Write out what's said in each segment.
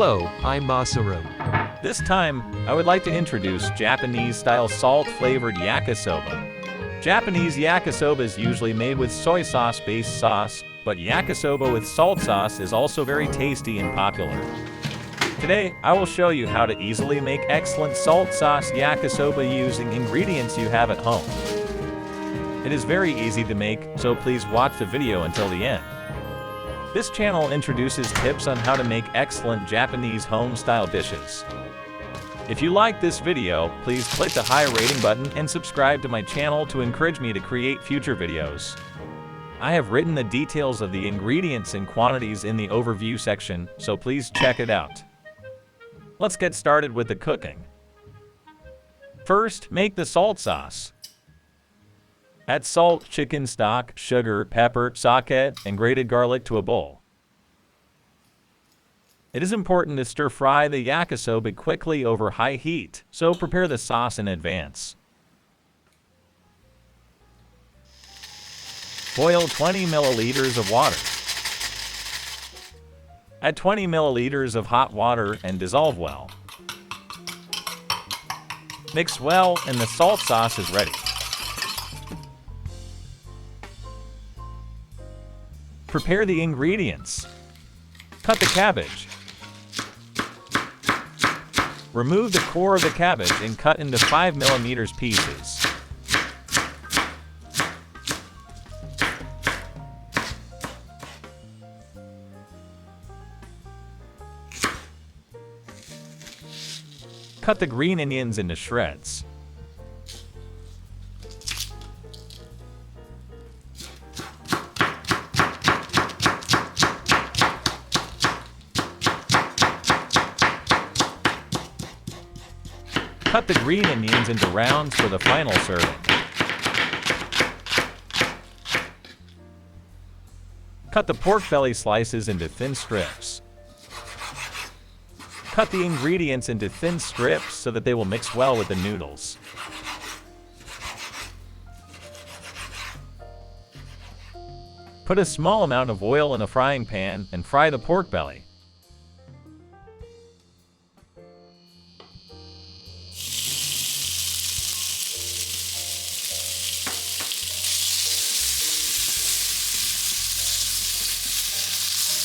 Hello, I'm Masaru. This time, I would like to introduce Japanese-style salt-flavored yakisoba. Japanese yakisoba is usually made with soy sauce-based sauce, but yakisoba with salt sauce is also very tasty and popular. Today, I will show you how to easily make excellent salt sauce yakisoba using ingredients you have at home. It is very easy to make, so please watch the video until the end. This channel introduces tips on how to make excellent Japanese home-style dishes. If you like this video, please click the high rating button and subscribe to my channel to encourage me to create future videos. I have written the details of the ingredients and quantities in the overview section, so please check it out. Let's get started with the cooking. First, make the salt sauce. Add salt, chicken stock, sugar, pepper, sake, and grated garlic to a bowl. It is important to stir-fry the yakisoba quickly over high heat, so prepare the sauce in advance. Boil 20 milliliters of water. Add 20 milliliters of hot water and dissolve well. Mix well and the salt sauce is ready. Prepare the ingredients. Cut the cabbage. Remove the core of the cabbage and cut into 5 mm pieces. Cut the green onions into shreds. Cut the green onions into rounds for the final serving. Cut the pork belly slices into thin strips. Cut the ingredients into thin strips so that they will mix well with the noodles. Put a small amount of oil in a frying pan and fry the pork belly.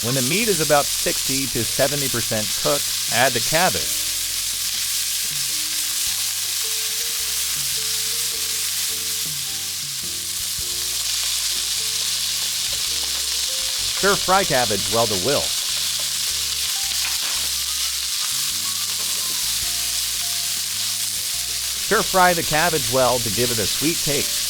When the meat is about 60 to 70% cooked, add the cabbage. Stir-fry cabbage well to wilt. Stir-fry the cabbage well to give it a sweet taste.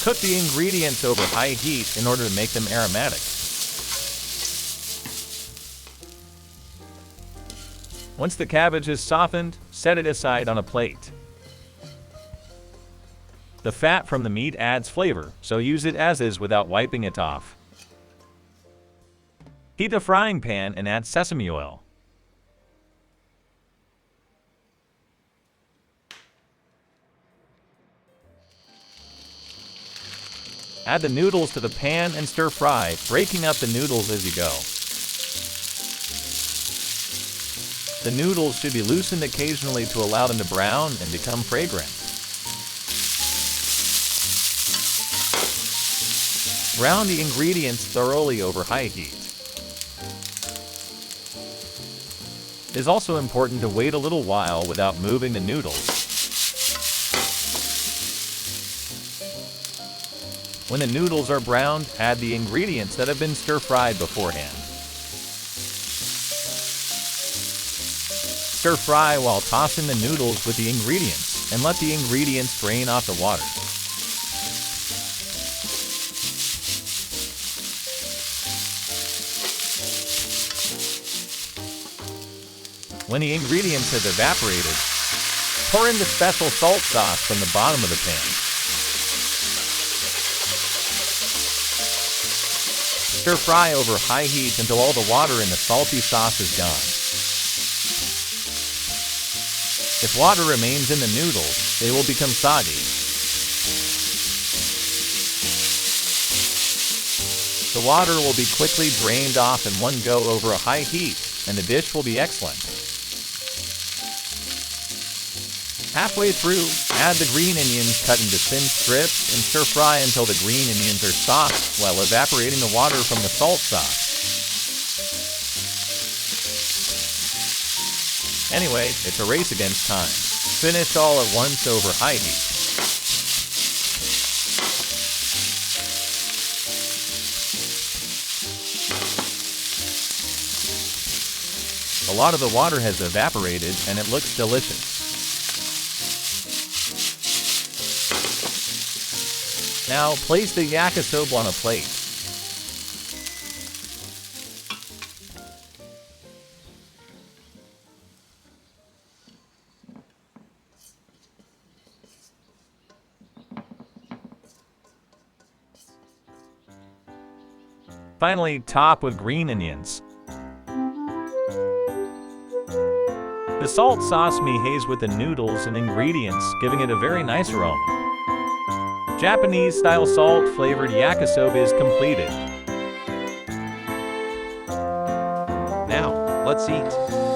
Cook the ingredients over high heat in order to make them aromatic. Once the cabbage is softened, set it aside on a plate. The fat from the meat adds flavor, so use it as is without wiping it off. Heat a frying pan and add sesame oil. Add the noodles to the pan and stir-fry, breaking up the noodles as you go. The noodles should be loosened occasionally to allow them to brown and become fragrant. Brown the ingredients thoroughly over high heat. It is also important to wait a little while without moving the noodles. When the noodles are browned, add the ingredients that have been stir-fried beforehand. Stir-fry while tossing the noodles with the ingredients, and let the ingredients drain off the water. When the ingredients have evaporated, pour in the special salt sauce from the bottom of the pan. Stir-fry over high heat until all the water in the salty sauce is gone. If water remains in the noodles, they will become soggy. The water will be quickly drained off in one go over a high heat, and the dish will be excellent. Halfway through, add the green onions cut into thin strips and stir fry until the green onions are soft while evaporating the water from the salt sauce. Anyway, it's a race against time. Finish all at once over high heat. A lot of the water has evaporated and it looks delicious. Now place the yakisoba on a plate. Finally, top with green onions. The salt sauce haze with the noodles and ingredients, giving it a very nice aroma. Japanese-style salt-flavored yakisoba is completed. Now, let's eat.